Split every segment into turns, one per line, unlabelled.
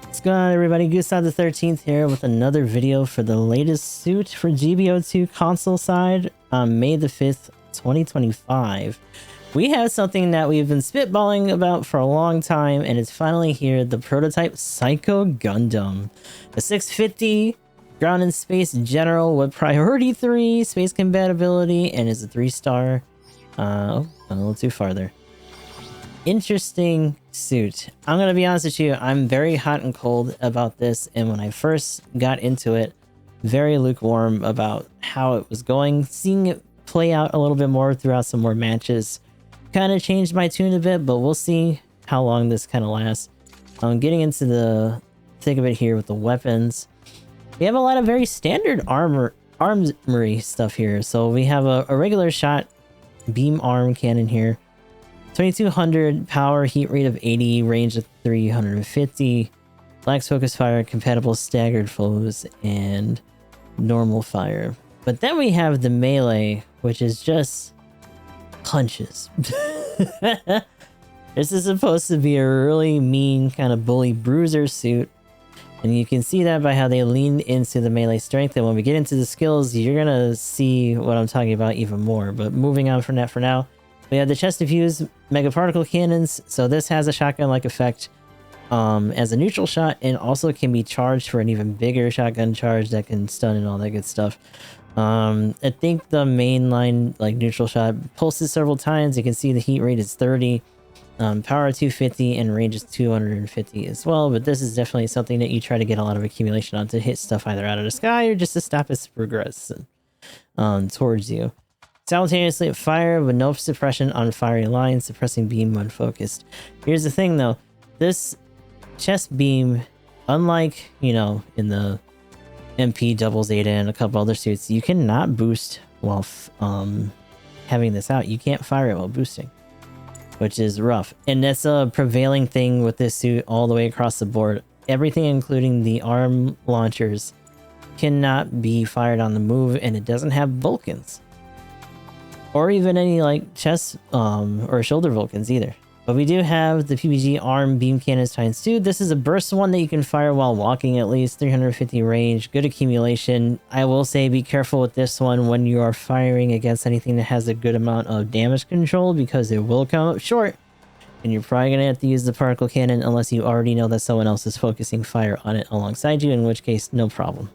What's going on, everybody? Gustav the 13th here with another video for the latest suit for GBO2 console side on May the 5th, 2025. We have something that we've been spitballing about for a long time, and it's finally here, the prototype Psycho Gundam. The 650 ground and space general with priority 3 space compatibility and is a 3-star. Oh, a little too far there. Interesting suit. I'm gonna be honest with you, I'm very hot and cold about this, and when I first got into it, very lukewarm about how it was going. Seeing it play out a little bit more throughout some more matches kind of changed my tune a bit, but we'll see how long this kind of lasts. Getting into the thick of it here with the weapons, we have a lot of very standard armory stuff here. So we have a regular shot beam arm cannon here, 2200 power, heat rate of 80, range of 350, lacks focus fire, compatible staggered foes, and normal fire. But then we have the melee, which is just punches. This is supposed to be a really mean kind of bully bruiser suit, and you can see that by how they lean into the melee strength, and when we get into the skills, you're gonna see what I'm talking about even more. But moving on from that for now, we have the chest diffuse mega particle cannons. So this has a shotgun-like effect as a neutral shot, and also can be charged for an even bigger shotgun charge that can stun and all that good stuff. I think the mainline like neutral shot pulses several times. You can see the heat rate is 30, power 250, and range is 250 as well. But this is definitely something that you try to get a lot of accumulation on to hit stuff either out of the sky or just to stop it to progress towards you. Simultaneously fire with no suppression on firing lines, suppressing beam when focused. Here's the thing though, this chest beam, unlike, you know, in the MP double Zeta and a couple other suits, you cannot boost while having this out. You can't fire it while boosting, which is rough. And that's a prevailing thing with this suit all the way across the board. Everything, including the arm launchers, cannot be fired on the move, and it doesn't have Vulcans. Or even any like chest or shoulder Vulcans either. But we do have the PPG arm beam cannons times 2. This is a burst one that you can fire while walking, at least 350 range, good accumulation. I will say be careful with this one when you are firing against anything that has a good amount of damage control, because it will come up short, and you're probably going to have to use the particle cannon unless you already know that someone else is focusing fire on it alongside you, in which case no problem.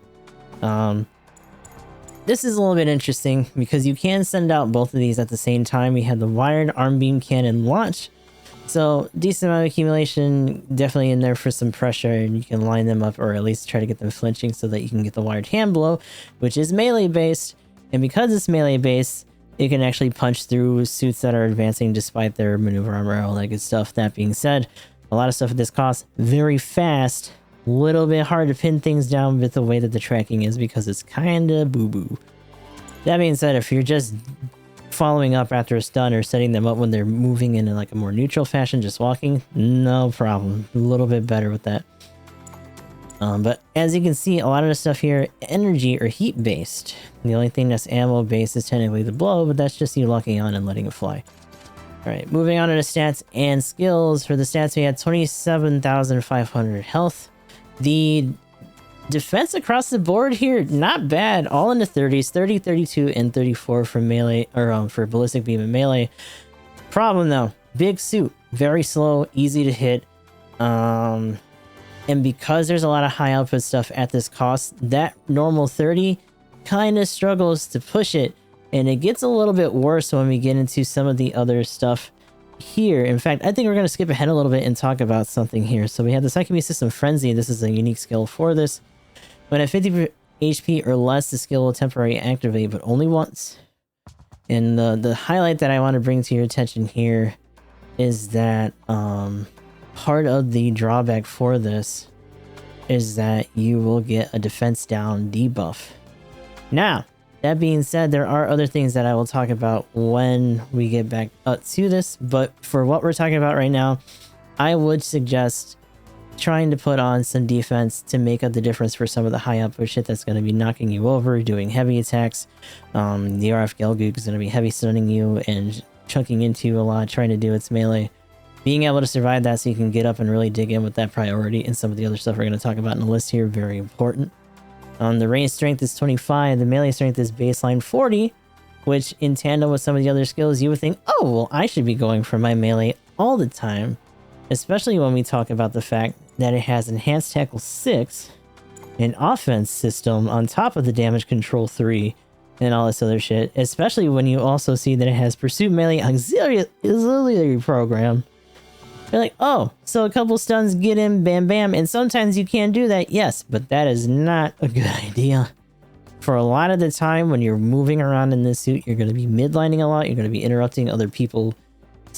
This is a little bit interesting because you can send out both of these at the same time. We have the wired arm beam cannon launch, so decent amount of accumulation, definitely in there for some pressure, and you can line them up or at least try to get them flinching so that you can get the wired hand blow, which is melee based. And because it's melee based, it can actually punch through suits that are advancing despite their maneuver armor, all that good stuff. That being said, a lot of stuff at this cost, very fast. Little bit hard to pin things down with the way that the tracking is, because it's kinda boo-boo. That being said, if you're just following up after a stun or setting them up when they're moving in like a more neutral fashion, just walking, no problem. A little bit better with that. But as you can see, a lot of the stuff here, energy or heat based. The only thing that's ammo based is technically the blow, but that's just you locking on and letting it fly. Alright, moving on to the stats and skills. For the stats, we had 27,500 health. The defense across the board here, not bad. All in the 30s, 30, 32, and 34 for melee, or for ballistic beam and melee. Problem though, big suit, very slow, easy to hit. And because there's a lot of high output stuff at this cost, that normal 30 kind of struggles to push it. And it gets a little bit worse when we get into some of the other stuff here. In fact, I think we're going to skip ahead a little bit and talk about something here. So we have the Psyche System Frenzy. This is a unique skill for this. When at 50 HP or less, the skill will temporarily activate, but only once. And the highlight that I want to bring to your attention here is that part of the drawback for this is that you will get a defense down debuff. Now, that being said, there are other things that I will talk about when we get back up to this, but for what we're talking about right now, I would suggest trying to put on some defense to make up the difference for some of the high output shit that's going to be knocking you over, doing heavy attacks. The RF Gelgoog is going to be heavy stunning you and chunking into you a lot, trying to do its melee. being able to survive that so you can get up and really dig in with that priority and some of the other stuff we're going to talk about in the list here, very important. The range strength is 25, the melee strength is baseline 40, which in tandem with some of the other skills, you would think, oh, well, I should be going for my melee all the time, especially when we talk about the fact that it has enhanced tackle 6, an offense system on top of the damage control 3, and all this other shit, especially when you also see that it has pursuit melee auxiliary program. You're like, oh, so a couple stuns get in, bam bam, and sometimes you can do that, yes, but that is not a good idea. For a lot of the time when you're moving around in this suit, you're going to be midlining a lot, you're going to be interrupting other people's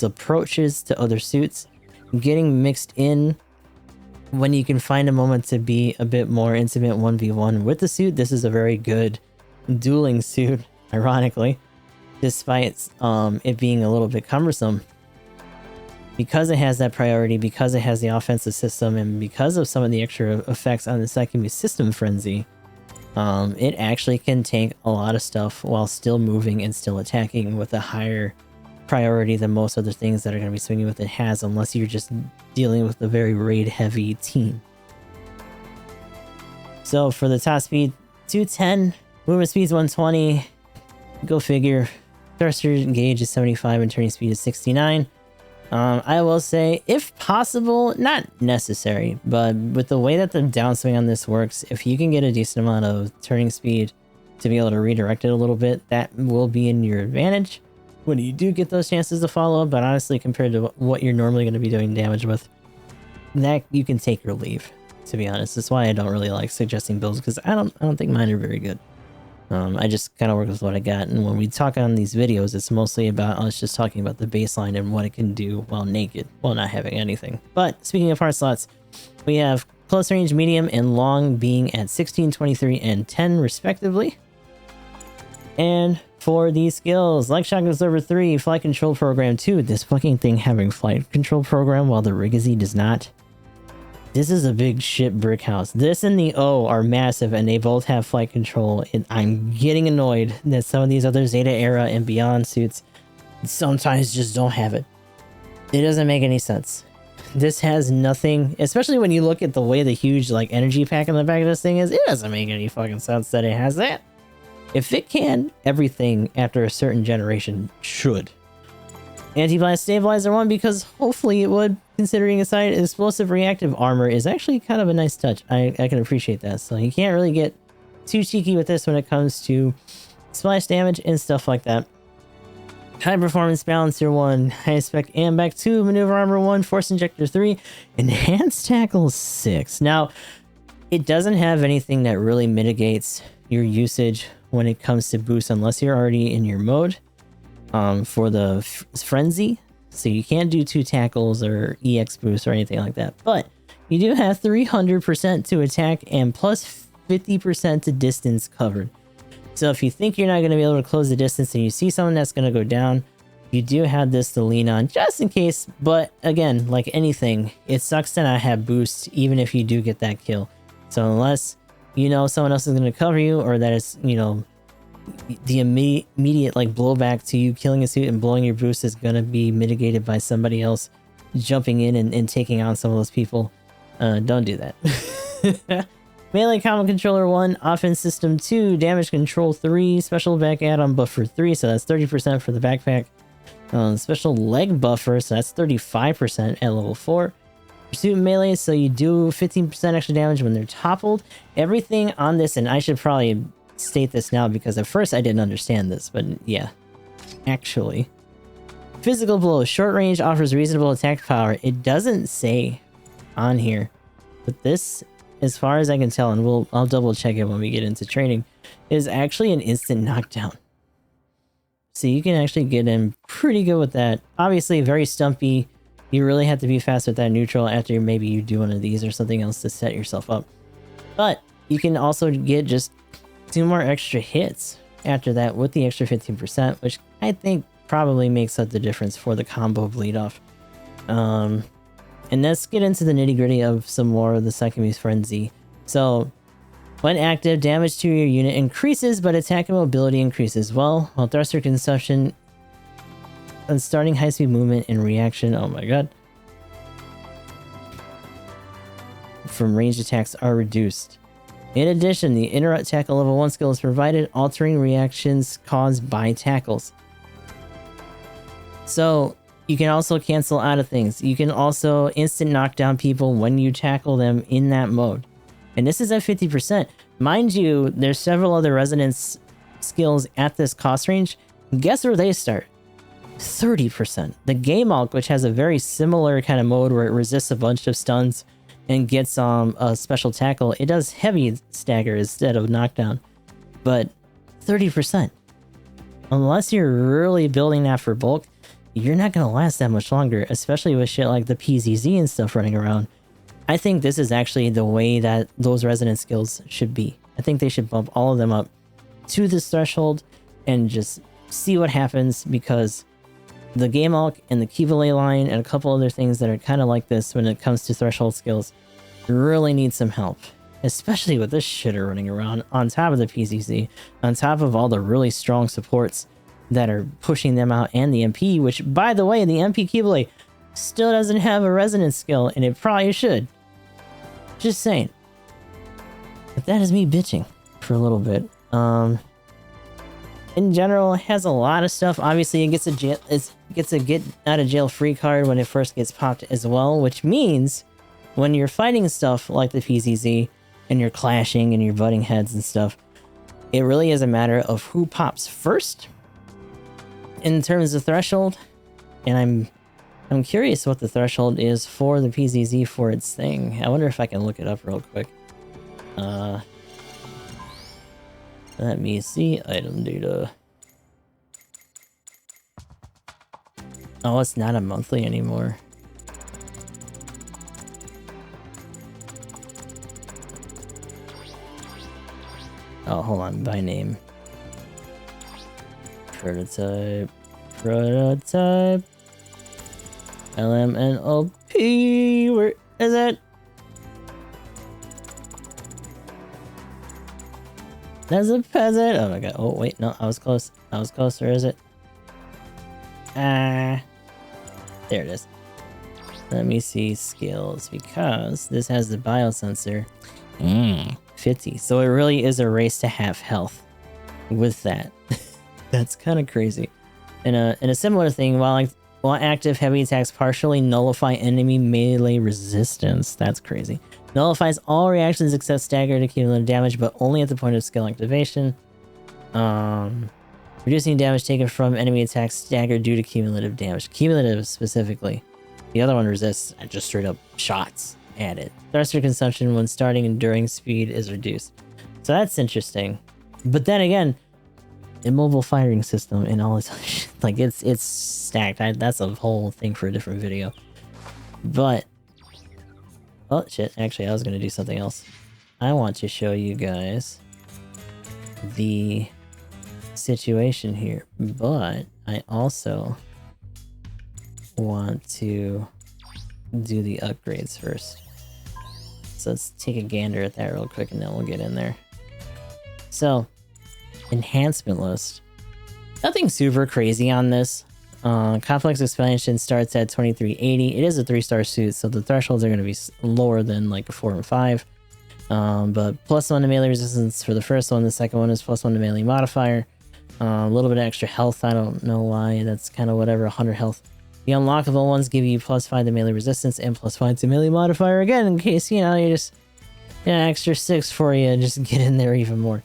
approaches to other suits, getting mixed in when you can find a moment to be a bit more intimate 1v1 with the suit. This is a very good dueling suit, ironically, despite it being a little bit cumbersome. Because it has that priority, because it has the offensive system, and because of some of the extra effects on the Psyche system frenzy, it actually can tank a lot of stuff while still moving and still attacking with a higher priority than most other things that are going to be swinging with it has, unless you're just dealing with a very raid heavy team. So for the top speed, 210, movement speed is 120, go figure. Thruster gauge is 75 and turning speed is 69. I will say, if possible, not necessary, but with the way that the downswing on this works, if you can get a decent amount of turning speed to be able to redirect it a little bit, that will be in your advantage when you do get those chances to follow up. But honestly, compared to what you're normally going to be doing damage with, that you can take or leave, to be honest. That's why I don't really like suggesting builds, because I don't think mine are very good. I just kind of work with what I got, and when we talk on these videos, it's mostly about us just talking about the baseline and what it can do while naked, while not having anything. But speaking of hard slots, we have close range, medium, and long being at 16, 23, and 10 respectively. And for these skills, like Shock Absorber 3, Flight Control Program 2, this fucking thing having Flight Control Program while the Rigazi does not. This is a big shit brick house. This and the O are massive, and they both have flight control, and I'm getting annoyed that some of these other Zeta Era and Beyond suits sometimes just don't have it. It doesn't make any sense. This has nothing, especially when you look at the way the huge like energy pack in the back of this thing is, it doesn't make any fucking sense that it has that. If it can, everything after a certain generation should. Anti-blast stabilizer 1, because hopefully it would, considering aside explosive reactive armor is actually kind of a nice touch. I can appreciate that. So you can't really get too cheeky with this when it comes to splash damage and stuff like that. High performance balancer 1, high spec ambac 2, maneuver armor 1, force injector 3, enhanced tackle 6. Now, it doesn't have anything that really mitigates your usage when it comes to boost unless you're already in your mode. For the frenzy, so you can't do 2 tackles or EX boost or anything like that, but you do have 300% to attack and plus 50% to distance covered. So if you think you're not going to be able to close the distance and you see someone that's going to go down, you do have this to lean on just in case. But again, like anything, it sucks to not have boost even if you do get that kill. So unless you know someone else is going to cover you, or that it's, you know, the immediate like blowback to you killing a suit and blowing your boost is going to be mitigated by somebody else jumping in and taking on some of those people, don't do that. Melee combo controller 1, offense system 2, damage control 3, special back add-on buffer 3, so that's 30% for the backpack. Special leg buffer, so that's 35% at level 4. Pursuit melee, so you do 15% extra damage when they're toppled. Everything on this, and I should probably state this now because at first I didn't understand this, but yeah, actually. Physical blow, short range, offers reasonable attack power. It doesn't say on here, but this, as far as I can tell, and I'll double check it when we get into training, is actually an instant knockdown. So you can actually get in pretty good with that. Obviously very stumpy. You really have to be fast with that neutral after maybe you do one of these or something else to set yourself up. But you can also get just 2 more extra hits after that with the extra 15%, which I think probably makes up the difference for the combo bleed off. And let's get into the nitty gritty of some more of the Psyche Frenzy. So when active, damage to your unit increases, but attack and mobility increases well, while thruster consumption and starting high speed movement and reaction, oh my god, from ranged attacks are reduced. In addition, the interrupt tackle level 1 skill is provided, altering reactions caused by tackles. So you can also cancel out of things. You can also instant knock down people when you tackle them in that mode. And this is at 50%. Mind you, there's several other resonance skills at this cost range. Guess where they start? 30%. The Game Alk, which has a very similar kind of mode where it resists a bunch of stuns and gets a special tackle, it does heavy stagger instead of knockdown. But 30%. Unless you're really building that for bulk, you're not going to last that much longer, especially with shit like the PZZ and stuff running around. I think this is actually the way that those resonance skills should be. I think they should bump all of them up to this threshold and just see what happens, because the Game Alk and the Kivale line and a couple other things that are kind of like this when it comes to threshold skills really need some help. Especially with this shitter running around on top of the PZZ, on top of all the really strong supports that are pushing them out, and the MP, which, by the way, the MP Keyblade still doesn't have a resonance skill, and it probably should. Just saying. But that is me bitching for a little bit. In general, it has a lot of stuff. Obviously, it gets a get out of jail free card when it first gets popped as well, which means when you're fighting stuff like the PZZ and you're clashing and you're butting heads and stuff, it really is a matter of who pops first in terms of threshold. And I'm curious what the threshold is for the PZZ for its thing. I wonder if I can look it up real quick. Let me see. Item data. Oh, it's not a monthly anymore. Oh, hold on. By name. Prototype. LMNOP. Where is it? There's a peasant. Oh my god. Oh wait, no, I was close. I was close. Where is it? There it is. Let me see skills, because this has the biosensor. 50. So it really is a race to have health with that. That's kind of crazy. And a similar thing, while active, heavy attacks partially nullify enemy melee resistance. That's crazy. Nullifies all reactions except stagger to cumulative damage, but only at the point of skill activation. Reducing damage taken from enemy attacks staggered due to cumulative damage. Cumulative specifically. The other one resists just straight up shots added. Thruster consumption when starting and during speed is reduced. So that's interesting. But then again, immobile firing system and all this shit, like it's stacked. That's a whole thing for a different video. But oh shit, actually I was gonna do something else. I want to show you guys the situation here, but I also want to do the upgrades first. So let's take a gander at that real quick and then we'll get in there. So, enhancement list. Nothing super crazy on this. Complex expansion starts at 2380. It is a 3-star suit, so the thresholds are going to be lower than like a 4 and 5. But +1 to melee resistance for the first one. The second one is +1 to melee modifier. A little bit of extra health. I don't know why. That's kind of whatever. 100 health. The unlockable ones give you +5 to melee resistance and +5 to melee modifier again, in case, you know, you just, yeah, extra 6 for you. Just get in there even more.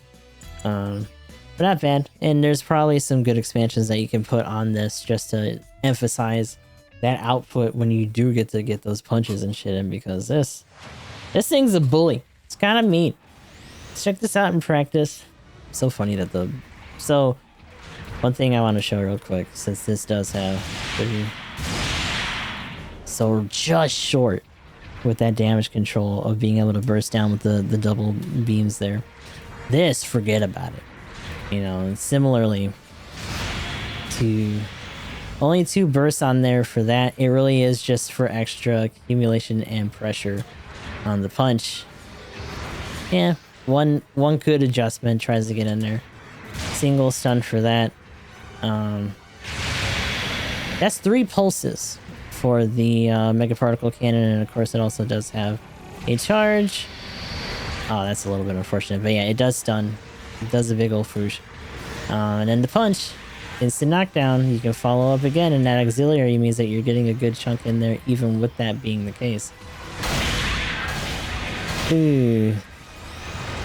But not bad. And there's probably some good expansions that you can put on this just to emphasize that output when you do get to get those punches and shit in, because this thing's a bully. It's kind of mean. Let's check this out in practice. So funny that so one thing I want to show real quick, since this does have so just short with that damage control of being able to burst down with the double beams there. This, forget about it. You know, and similarly to only 2 bursts on there for that. It really is just for extra accumulation and pressure on the punch. Yeah, one good adjustment tries to get in there. Single stun for that. That's 3 pulses for the Mega Particle Cannon, and of course it also does have a charge. Oh, that's a little bit unfortunate, but yeah, it does stun. It does a big old foosh. And then the punch, instant knockdown. You can follow up again, and that auxiliary means that you're getting a good chunk in there, even with that being the case. Ooh.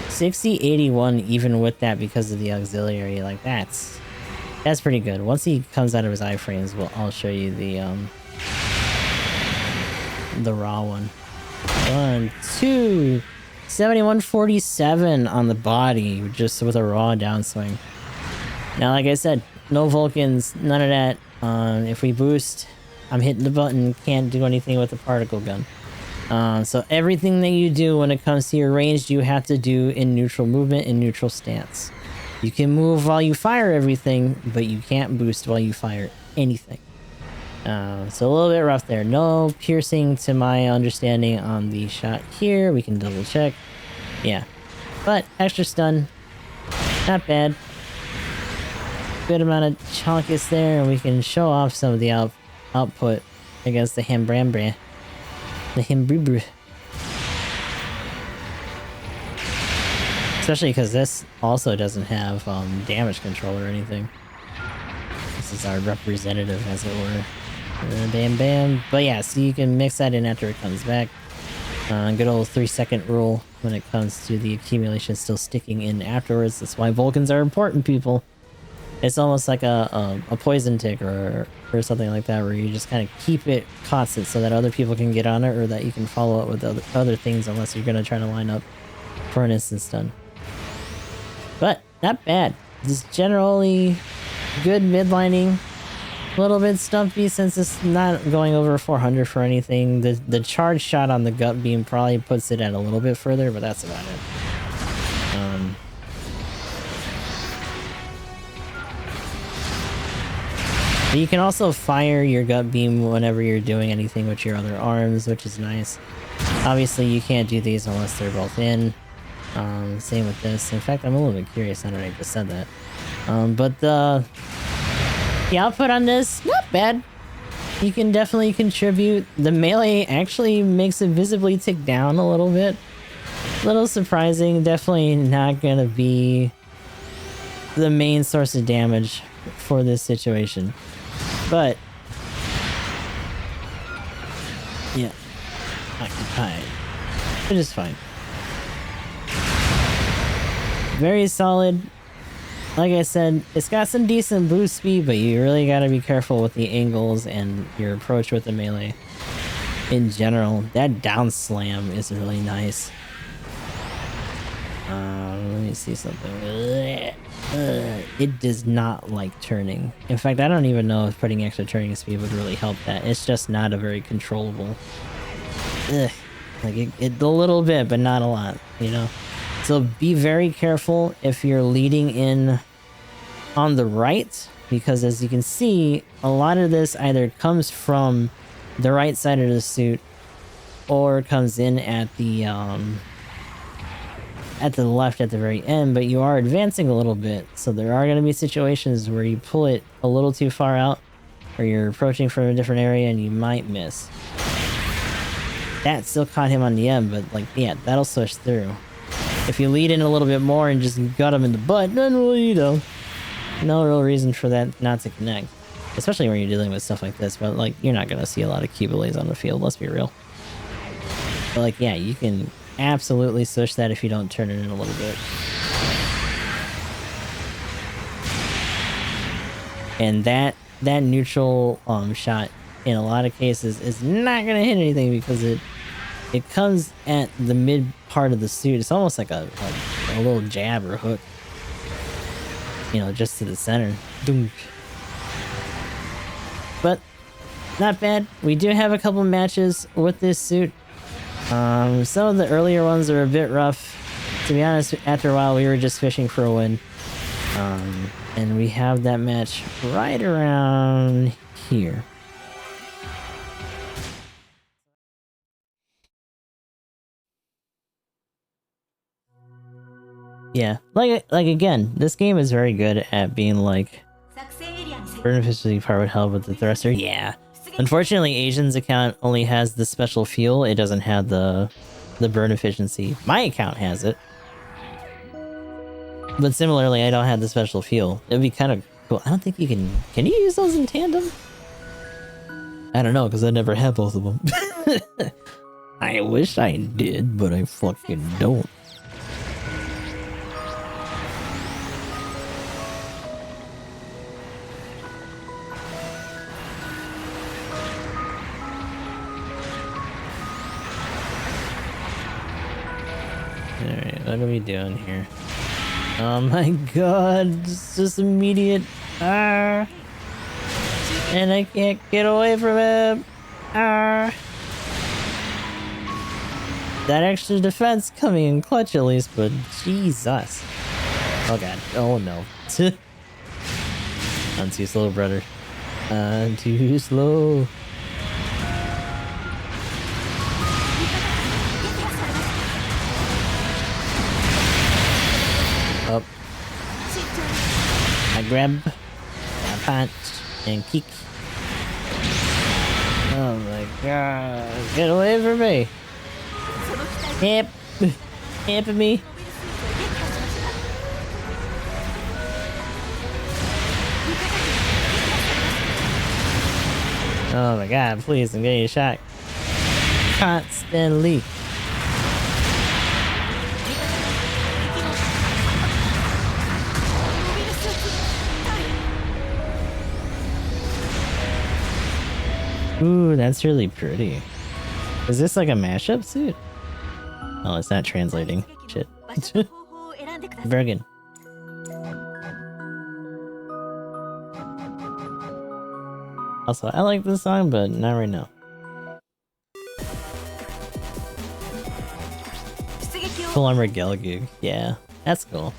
60-81 even with that because of the auxiliary. Like, that's pretty good. Once he comes out of his iframes, I'll show you the raw one. 1, 2... 71-47 on the body, just with a raw downswing. Now, like I said, no Vulcans, none of that. If we boost, I'm hitting the button, can't do anything with the particle gun. So everything that you do when it comes to your ranged, you have to do in neutral movement and neutral stance. You can move while you fire everything, but you can't boost while you fire anything. So a little bit rough there. No piercing to my understanding on the shot here. We can double check. Yeah. But extra stun. Not bad. Good amount of chonkus there, and we can show off some of the output against the Hambrambre. The Hambrubre. Especially because this also doesn't have damage control or anything. This is our representative, as it were. Bam bam. But yeah, so you can mix that in after it comes back. Good old 3-second rule when it comes to the accumulation still sticking in afterwards. That's why Vulcans are important, people. It's almost like a poison tick or something like that, where you just kind of keep it constant so that other people can get on it, or that you can follow up with other things, unless you're going to try to line up for an instant stun. But not bad. Just generally good midlining. A little bit stumpy since it's not going over 400 for anything. The charge shot on the gut beam probably puts it at a little bit further, but that's about it. But you can also fire your gut beam whenever you're doing anything with your other arms, which is nice. Obviously, you can't do these unless they're both in. Same with this. In fact, I'm a little bit curious now that I just said that. But the output on this, not bad. You can definitely contribute. The melee actually makes it visibly tick down a little bit. A little surprising. Definitely not going to be the main source of damage for this situation. But yeah, occupied, which is fine. Very solid. Like I said, it's got some decent boost speed, but you really gotta be careful with the angles and your approach with the melee. In general, that down slam is really nice. Let me see something. It does not like turning. In fact, I don't even know if putting extra turning speed would really help that. It's just not a very controllable. Like it a little bit, but not a lot, you know? So be very careful if you're leading in on the right, because as you can see, a lot of this either comes from the right side of the suit or comes in at the left at the very end, but you are advancing a little bit, so there are going to be situations where you pull it a little too far out, or you're approaching from a different area and you might miss. That still caught him on the end, but like, yeah, that'll switch through. If you lead in a little bit more and just got him in the butt, then, well, you know, no real reason for that not to connect. Especially when you're dealing with stuff like this, but like, you're not going to see a lot of Cubelays on the field, let's be real. But like, yeah, you can absolutely switch that if you don't turn it in a little bit. And that neutral shot in a lot of cases is not going to hit anything because it comes at the mid part of the suit. It's almost like a little jab or hook, you know, just to the center. Doom. But not bad. We do have a couple matches with this suit. Some of the earlier ones are a bit rough. To be honest, after a while we were just fishing for a win. And we have that match right around here. Yeah, like again, this game is very good at being like burn efficiency part would help with the thruster. Yeah. Unfortunately, Asian's account only has the special fuel. It doesn't have the the burn efficiency. My account has it. But similarly, I don't have the special fuel. It'd be kind of cool. I don't think you can... Can you use those in tandem? I don't know, because I never had both of them. I wish I did, but I fucking don't. Alright, what are we doing here? Oh my god, it's just immediate. And I can't get away from him. That extra defense coming in clutch at least, but Jesus. Oh god, oh no. I'm too slow, brother. I'm too slow. Up. I grab, I punch, and kick. Oh my god, get away from me! Help! Help me! Oh my god, please, I'm getting shot constantly. Ooh, that's really pretty. Is this like a mashup suit? Oh, it's not translating. Shit. Bergen. Also, I like this song, but not right now. Full armor Gelgug. Yeah, that's cool.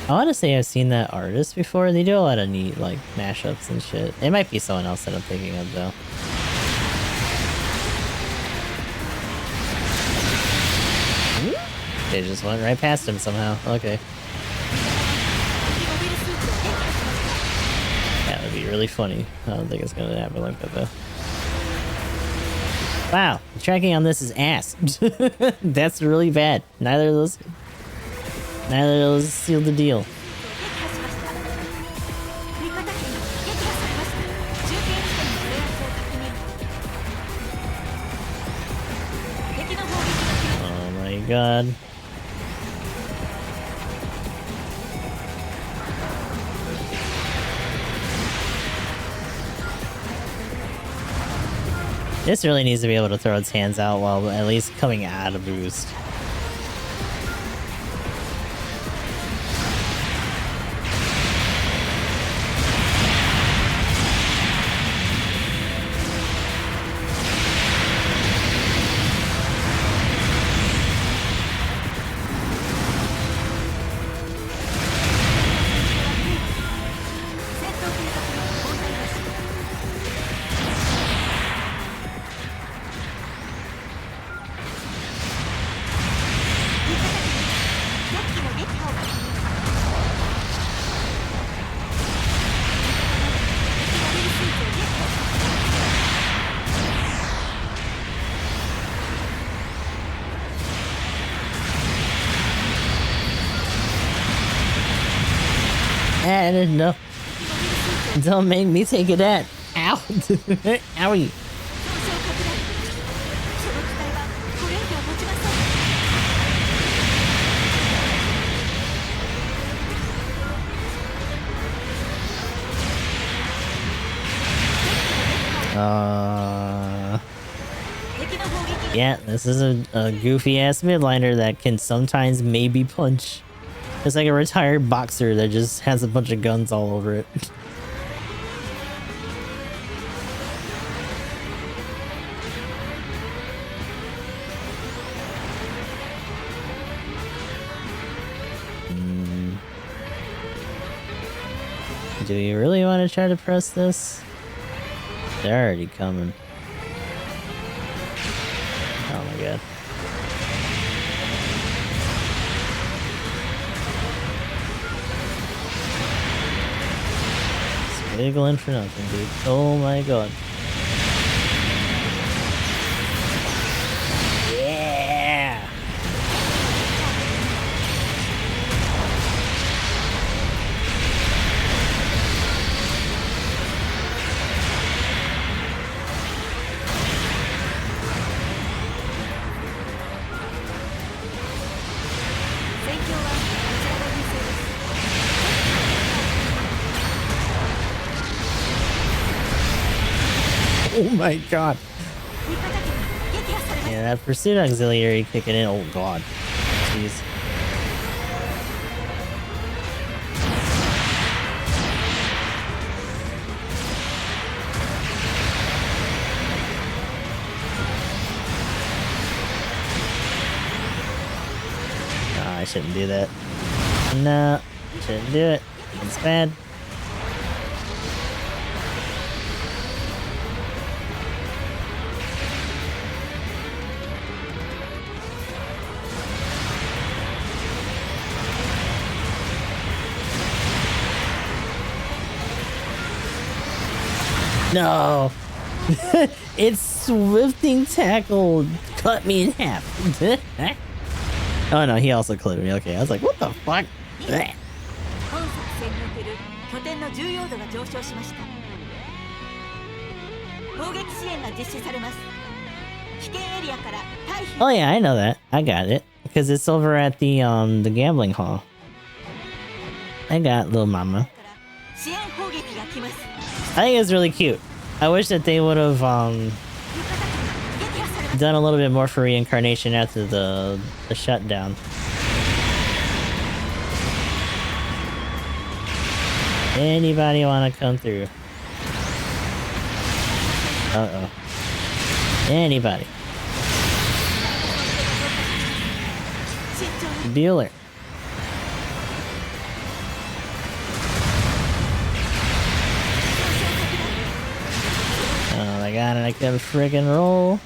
I want to say I've seen that artist before. They do a lot of neat, like, mashups and shit. It might be someone else that I'm thinking of, though. They just went right past him somehow. Okay. That would be really funny. I don't think it's gonna happen like that, though. Wow, the tracking on this is ass. That's really bad. Neither of those sealed the deal. Oh my god. This really needs to be able to throw its hands out while at least coming out of boost. No. Don't make me take it at. Ow. Owie. Yeah, this is a goofy ass midliner that can sometimes maybe punch. It's like a retired boxer that just has a bunch of guns all over it. Do you really want to try to press this? They're already coming. Oh my god. Wiggling for nothing, dude. Oh my god. Oh my god. Yeah, that pursuit auxiliary kicking in. Oh god. Jeez. I shouldn't do that. No, shouldn't do it. It's bad. No. It's swifting tackle cut me in half. Oh no, he also clipped me. Okay, I was like, what the fuck? Oh yeah, I know that. I got it. Because it's over at the gambling hall. I got little mama. I think it's really cute. I wish that they would have done a little bit more for reincarnation after the shutdown. Anybody want to come through? Uh-oh. Anybody? Bueller. Oh my god, and I can friggin' roll.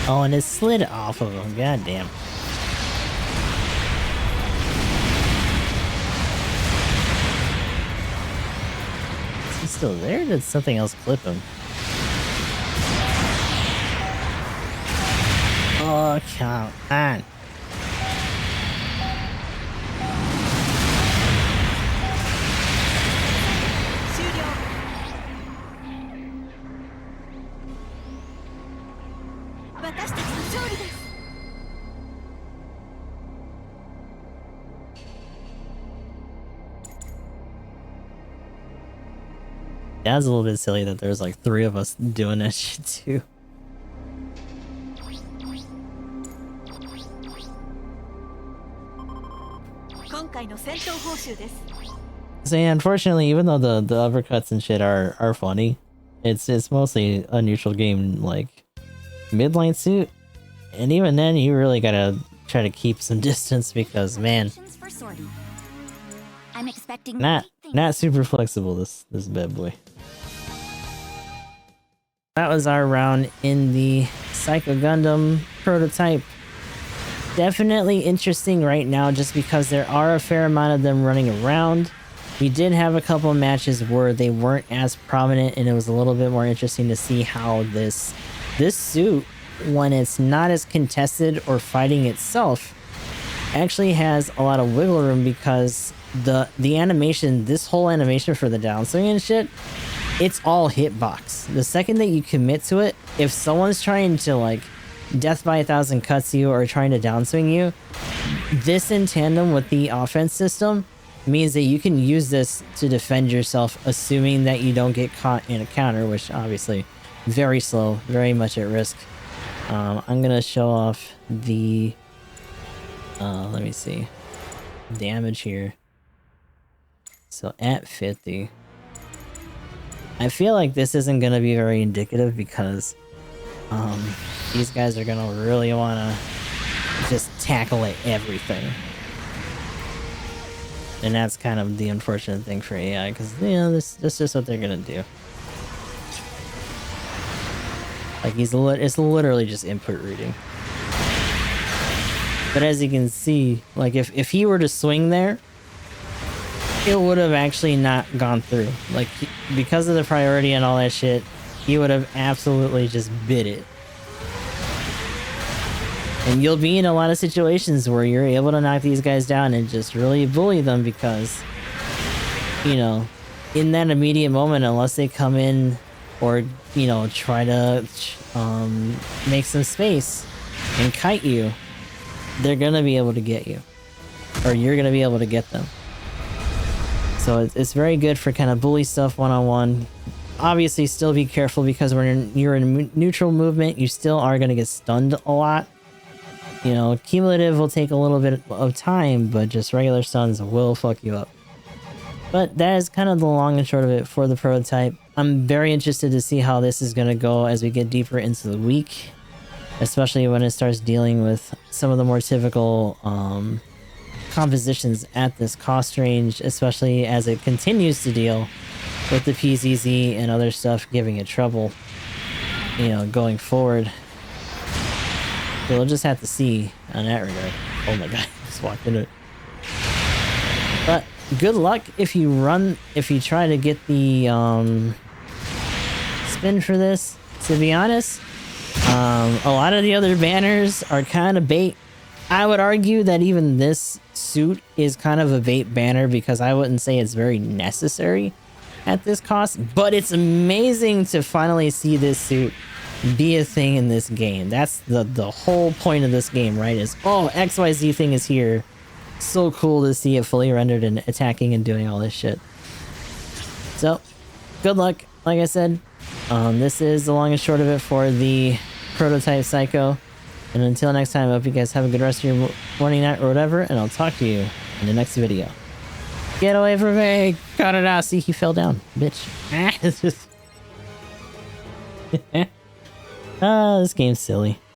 Oh, and it slid off of him. God damn. Is he still there? Or did something else clip him? Oh, come on. Yeah, it's a little bit silly that there's like 3 of us doing that shit too. So yeah, unfortunately, even though the uppercuts and shit are funny, it's mostly a neutral game like midline suit, and even then you really gotta try to keep some distance because man,
I'm expecting
not super flexible this bad boy. That was our round in the Psycho Gundam prototype. Definitely interesting right now just because there are a fair amount of them running around. We did have a couple of matches where they weren't as prominent and it was a little bit more interesting to see how this suit, when it's not as contested or fighting itself, actually has a lot of wiggle room because the animation, this whole animation for the downswing and shit, it's all hitbox. The second that you commit to it, if someone's trying to like death by 1,000 cuts you or trying to downswing you, this in tandem with the offense system means that you can use this to defend yourself, assuming that you don't get caught in a counter, which obviously very slow, very much at risk. I'm gonna show off the let me see, damage here. So at 50, I feel like this isn't gonna be very indicative because these guys are gonna really want to just tackle at everything, and that's kind of the unfortunate thing for AI because you know that's just what they're gonna do. Like it's literally just input reading. But as you can see, like if he were to swing there, it would have actually not gone through. Like because of the priority and all that shit, he would have absolutely just bit it. And you'll be in a lot of situations where you're able to knock these guys down and just really bully them because, you know, in that immediate moment, unless they come in or, you know, try to make some space and kite you, they're gonna be able to get you. Or you're gonna be able to get them. So it's very good for kind of bully stuff one-on-one. Obviously, still be careful because when you're in neutral movement, you still are gonna get stunned a lot. You know, cumulative will take a little bit of time, but just regular stuns will fuck you up. But that is kind of the long and short of it for the prototype. I'm very interested to see how this is going to go as we get deeper into the week, especially when it starts dealing with some of the more typical compositions at this cost range, especially as it continues to deal with the PZZ and other stuff giving it trouble, you know, going forward. We'll just have to see on that regard. Oh my god, I just walked into it. But good luck if you try to get the spin for this. To be honest, a lot of the other banners are kind of bait. I would argue that even this suit is kind of a bait banner because I wouldn't say it's very necessary at this cost, but it's amazing to finally see this suit be a thing in this game. That's the whole point of this game, right? Is, oh, XYZ thing is here. So cool to see it fully rendered and attacking and doing all this shit. So, good luck. Like I said, this is the long and short of it for the prototype Psycho. And until next time, I hope you guys have a good rest of your morning, night, or whatever, and I'll talk to you in the next video. Get away from me! Got it out. See, he fell down. Bitch. It's just... this game's silly.